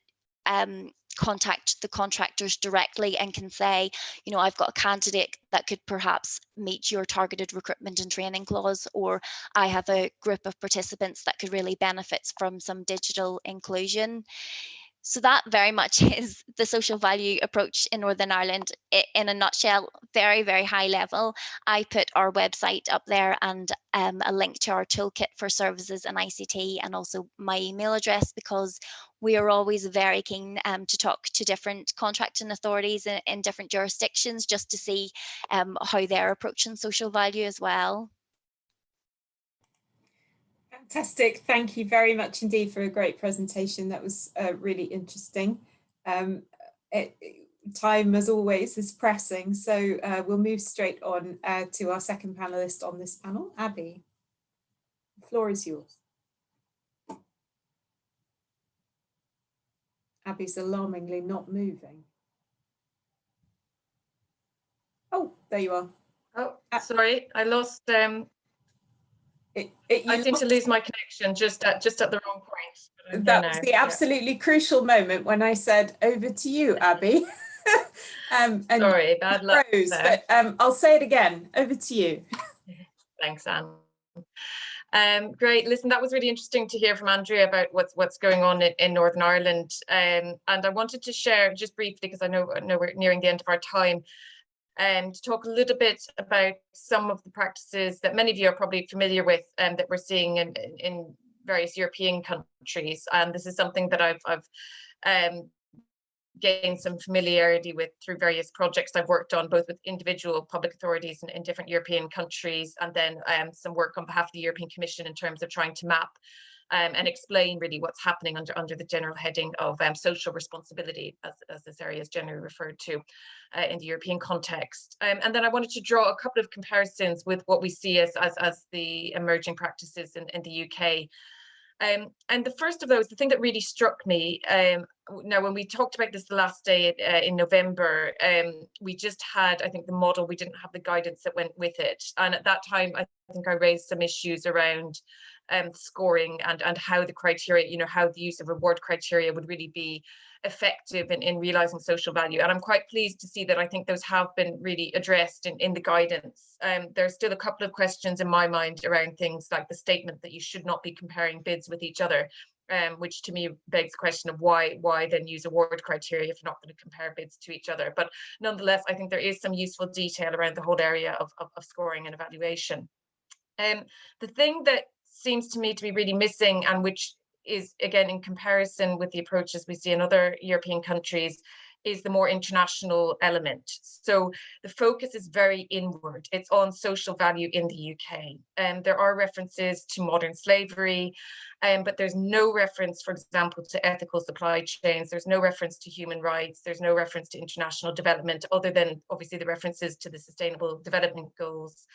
contact the contractors directly and can say, you know, I've got a candidate that could perhaps meet your targeted recruitment and training clause, or I have a group of participants that could really benefit from some digital inclusion. So that very much is the social value approach in Northern Ireland in a nutshell, very, very high level. I put our website up there and a link to our toolkit for services and ICT, and also my email address, because we are always very keen to talk to different contracting authorities in different jurisdictions, just to see how they're approaching social value as well. Fantastic. Thank you very much indeed for a great presentation. That was really interesting. Time, as always, is pressing, so we'll move straight on to our second panelist on this panel, Abby. The floor is yours. Abby's alarmingly not moving. Oh, there you are. Oh, sorry, I lost. I seem to lose my connection just at the wrong point. That was the absolutely crucial moment when I said, over to you, Abby. And sorry, bad luck froze, there. but I'll say it again. Over to you. Thanks, Anne. Great. Listen, that was really interesting to hear from Andrea about what's going on in Northern Ireland. And I wanted to share just briefly, because I know we're nearing the end of our time, to talk a little bit about some of the practices that many of you are probably familiar with and that we're seeing in various European countries. And this is something that I've gained some familiarity with through various projects I've worked on, both with individual public authorities in different European countries, and then some work on behalf of the European Commission in terms of trying to map and explain really what's happening under the general heading of social responsibility, as this area is generally referred to in the European context. And then I wanted to draw a couple of comparisons with what we see as the emerging practices in the UK. And the first of those, the thing that really struck me, now when we talked about this the last day in November, we just had, I think, the model, we didn't have the guidance that went with it. And at that time, I think I raised some issues around scoring and how the criteria, how the use of reward criteria would really be effective in realizing social value. And I'm quite pleased to see that I think those have been really addressed in the guidance. There's still a couple of questions in my mind around things like the statement that you should not be comparing bids with each other, which to me begs the question of why then use award criteria if you're not going to compare bids to each other. But nonetheless, I think there is some useful detail around the whole area of scoring and evaluation. The thing that seems to me to be really missing, and which is again in comparison with the approaches we see in other European countries, is the more international element. So the focus is very inward. It's on social value in the UK. There are references to modern slavery, but there's no reference, for example, to ethical supply chains. There's no reference to human rights. There's no reference to international development, other than obviously the references to the Sustainable Development Goals.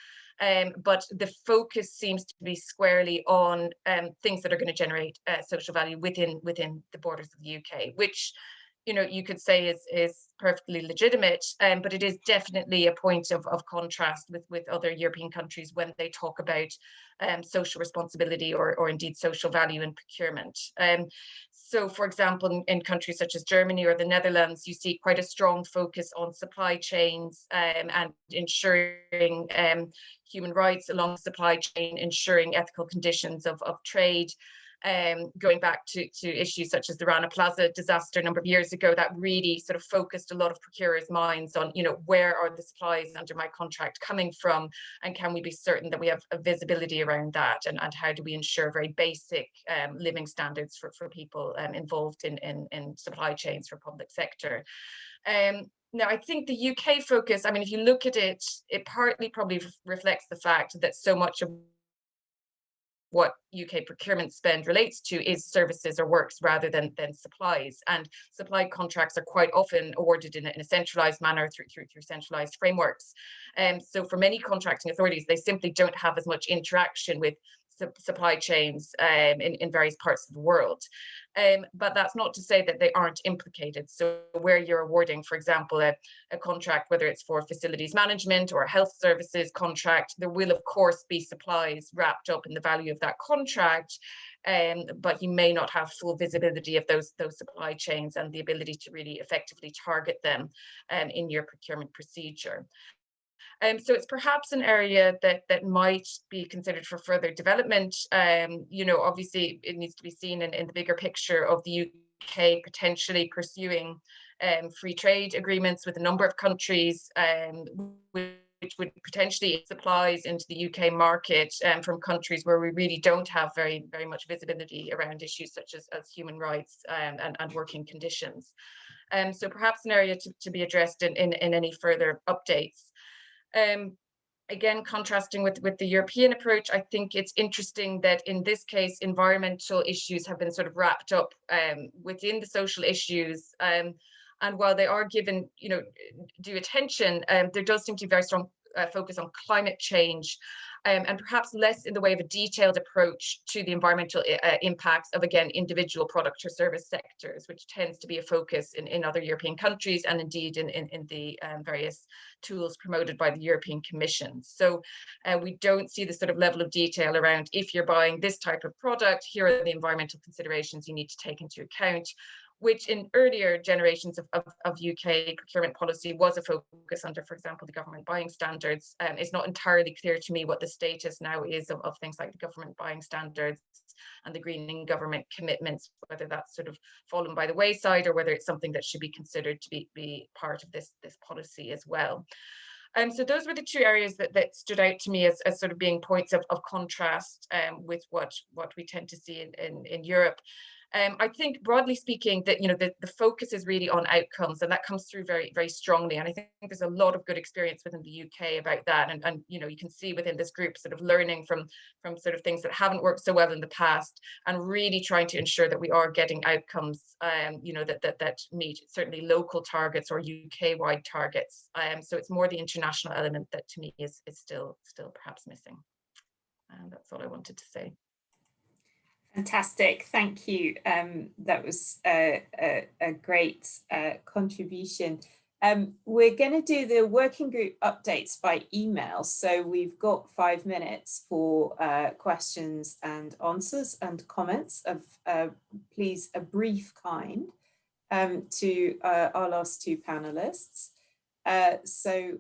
But the focus seems to be squarely on things that are going to generate social value within the borders of the UK, which you could say is perfectly legitimate, but it is definitely a point of contrast with other European countries when they talk about social responsibility or indeed social value in procurement. So, for example, in countries such as Germany or the Netherlands, you see quite a strong focus on supply chains and ensuring human rights along the supply chain, ensuring ethical conditions of trade. Going back to issues such as the Rana Plaza disaster a number of years ago, that really sort of focused a lot of procurers' minds on, where are the supplies under my contract coming from, and can we be certain that we have a visibility around that, and how do we ensure very basic living standards for people involved in supply chains for public sector. Now, I think the UK focus, I mean, if you look at it, it partly probably reflects the fact that so much of what UK procurement spend relates to is services or works rather than supplies. And supply contracts are quite often awarded in a centralised manner through centralised frameworks. So for many contracting authorities, they simply don't have as much interaction with supply chains in various parts of the world. But that's not to say that they aren't implicated. So where you're awarding, for example, a contract, whether it's for facilities management or a health services contract, there will of course be supplies wrapped up in the value of that contract, but you may not have full visibility of those supply chains and the ability to really effectively target them in your procurement procedure. So it's perhaps an area that might be considered for further development. You know, obviously it needs to be seen in the bigger picture of the UK potentially pursuing free trade agreements with a number of countries, which would potentially supplies into the UK market from countries where we really don't have very much visibility around issues such as human rights and working conditions. So perhaps an area to be addressed in any further updates. Again, contrasting with the European approach, I think it's interesting that in this case, environmental issues have been sort of wrapped up within the social issues. And while they are given, you know, due attention, there does seem to be very strong focus on climate change, and perhaps less in the way of a detailed approach to the environmental impacts of, again, individual product or service sectors, which tends to be a focus in other European countries and indeed in the various tools promoted by the European Commission. So we don't see the sort of level of detail around, if you're buying this type of product, here are the environmental considerations you need to take into account, which in earlier generations of UK procurement policy was a focus under, for example, the government buying standards. It's not entirely clear to me what the status now is of things like the government buying standards and the greening government commitments, whether that's sort of fallen by the wayside or whether it's something that should be considered to be part of this policy as well. So those were the two areas that stood out to me as sort of being points of contrast with what we tend to see in Europe. I think broadly speaking that, you know, the focus is really on outcomes, and that comes through very strongly. And I think there's a lot of good experience within the UK about that. And you know, you can see within this group sort of learning from sort of things that haven't worked so well in the past, and really trying to ensure that we are getting outcomes, you know, that meet certainly local targets or UK-wide targets. So it's more the international element that to me is still perhaps missing. And that's all I wanted to say. Fantastic, thank you. That was a great contribution. We're going to do the working group updates by email. So we've got 5 minutes for questions and answers and comments of, please, a brief kind to our last two panelists. So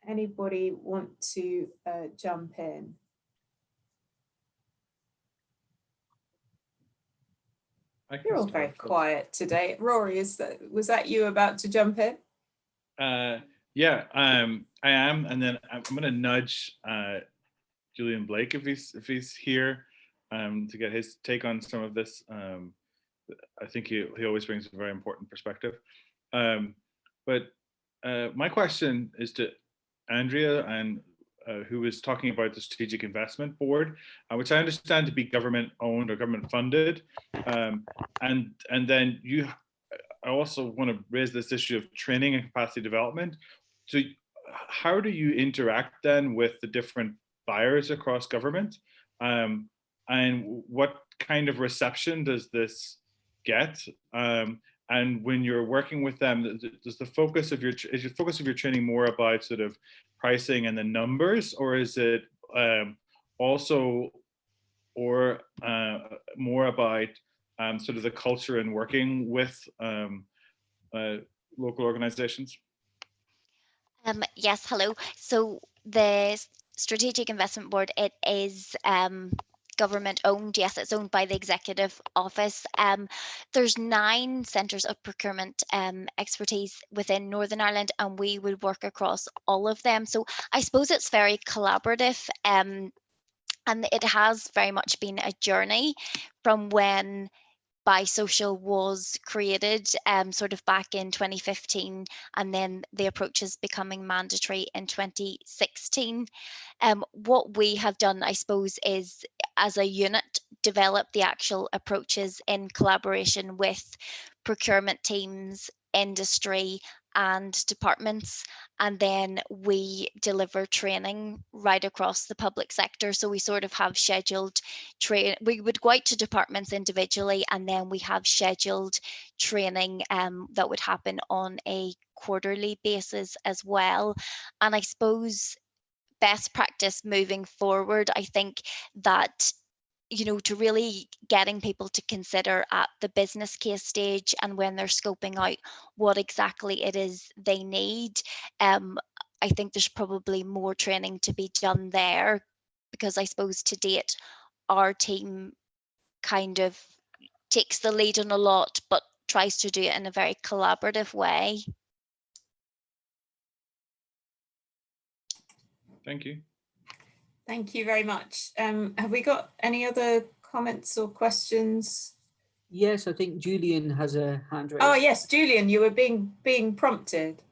anybody want to jump in? You're all very quiet today. Rory, was that you about to jump in? Yeah, I am, and then I'm going to nudge Julian Blake if he's here to get his take on some of this. I think he always brings a very important perspective. But my question is to Andrea, and who was talking about the Strategic Investment Board, which I understand to be government owned or government funded. And then I also want to raise this issue of training and capacity development. So how do you interact then with the different buyers across government? And what kind of reception does this get? And when you're working with them, does the focus of your training more about sort of pricing and the numbers, or is it also more about sort of the culture and working with local organizations? Yes, hello. So the Strategic Investment Board, it is government owned. Yes, it's owned by the Executive Office. There's 9 centres of procurement expertise within Northern Ireland, and we would work across all of them. So I suppose it's very collaborative, and it has very much been a journey from when Social was created sort of back in 2015, and then the approaches becoming mandatory in 2016. What we have done, I suppose, is as a unit develop the actual approaches in collaboration with procurement teams, industry and departments, and then we deliver training right across the public sector. So we sort of have scheduled we would go out to departments individually, and then we have scheduled training that would happen on a quarterly basis as well. And I suppose best practice moving forward, I think that, you know, to really getting people to consider at the business case stage and when they're scoping out what exactly it is they need, I think there's probably more training to be done there, because I suppose to date our team kind of takes the lead on a lot but tries to do it in a very collaborative way. Thank you. Thank you very much. Have we got any other comments or questions? Yes, I think Julian has a hand raised. Oh yes, Julian, you were being prompted.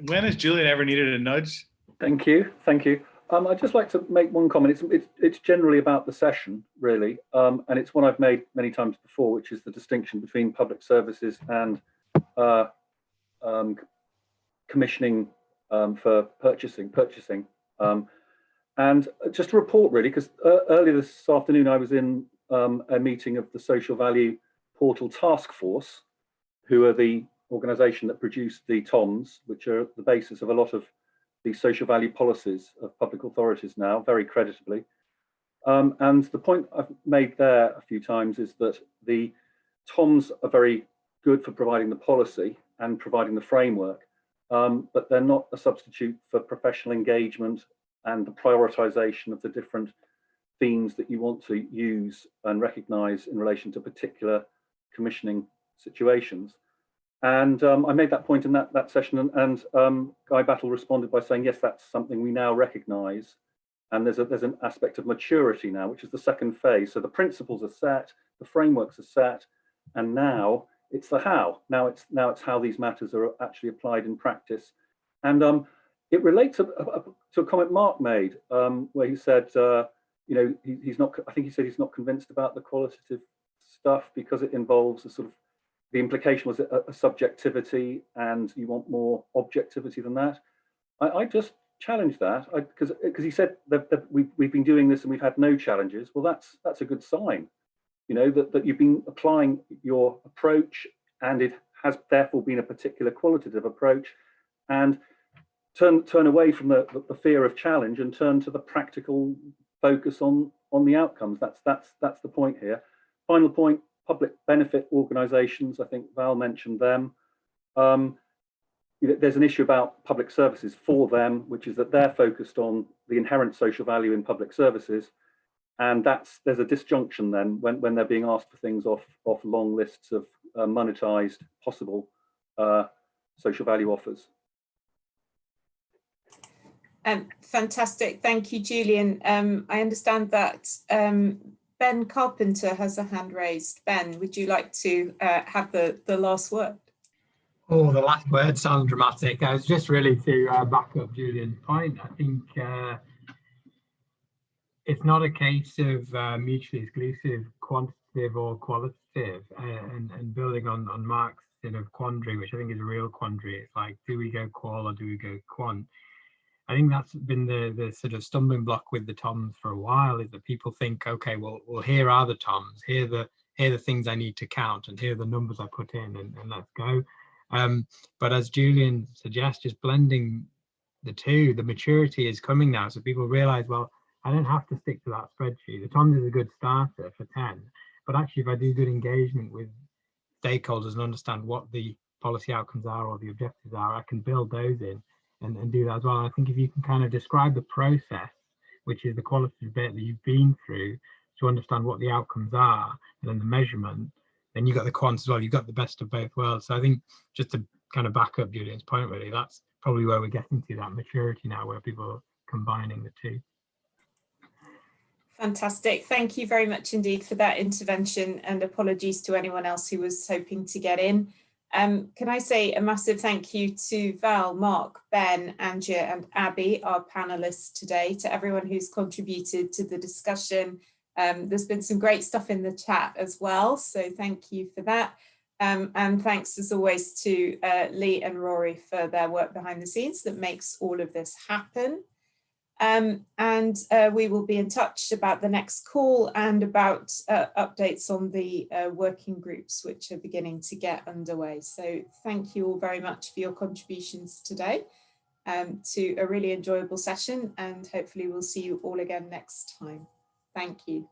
When has Julian ever needed a nudge? Thank you. Thank you. I'd just like to make one comment. It's generally about the session, really, and it's one I've made many times before, which is the distinction between public services and commissioning for purchasing. And just to report, really, because earlier this afternoon I was in a meeting of the Social Value Portal Task Force, who are the organisation that produced the TOMs, which are the basis of a lot of the social value policies of public authorities now, very creditably. And the point I've made there a few times is that the TOMs are very good for providing the policy and providing the framework, but they're not a substitute for professional engagement and the prioritisation of the different themes that you want to use and recognise in relation to particular commissioning situations. And I made that point in that session, and Guy Battle responded by saying, yes, that's something we now recognise. And there's an aspect of maturity now, which is the second phase. So the principles are set, the frameworks are set, and now it's the how. Now it's how these matters are actually applied in practice. And it relates to a comment Mark made, where he said, you know, he's not. I think he said he's not convinced about the qualitative stuff because it involves a sort of. The implication was a subjectivity, and you want more objectivity than that. I just challenged that because he said that we've been doing this and we've had no challenges. Well, that's a good sign, you know, that you've been applying your approach, and it has therefore been a particular qualitative approach, and turn away from the fear of challenge and turn to the practical focus on the outcomes. That's the point here. Final point. Public benefit organisations, I think Val mentioned them. There's an issue about public services for them, which is that they're focused on the inherent social value in public services, and there's a disjunction then when they're being asked for things off long lists of monetised possible social value offers. Fantastic, thank you, Julian. I understand that Ben Carpenter has a hand raised. Ben, would you like to have the last word? Oh, the last word sounds dramatic. I was just really to back up Julian's point. I think it's not a case of mutually exclusive quantitative or qualitative, and building on Mark's sort of quandary, which I think is a real quandary. It's like, do we go qual or do we go quant? I think that's been the sort of stumbling block with the TOMs for a while, is that people think, okay, well here are the TOMs, here are the things I need to count, and here are the numbers I put in, and let's go. But as Julian suggests, just blending the two, the maturity is coming now, so people realize, well, I don't have to stick to that spreadsheet. The TOMs is a good starter for 10, but actually if I do good engagement with stakeholders and understand what the policy outcomes are or the objectives are, I can build those in and do that as well. And I think if you can kind of describe the process, which is the qualitative bit that you've been through, to understand what the outcomes are, and then the measurement, then you've got the quant as well. You've got the best of both worlds. So I think, just to kind of back up Julian's point, really, that's probably where we're getting to, that maturity now, where people are combining the two. Fantastic. Thank you very much indeed for that intervention, and apologies to anyone else who was hoping to get in. Can I say a massive thank you to Val, Mark, Ben, Angia and Abby, our panelists today, to everyone who's contributed to the discussion. There's been some great stuff in the chat as well, so thank you for that. And thanks as always to Lee and Rory for their work behind the scenes that makes all of this happen. We will be in touch about the next call and about updates on the working groups which are beginning to get underway. So thank you all very much for your contributions today to a really enjoyable session, and hopefully we'll see you all again next time. Thank you.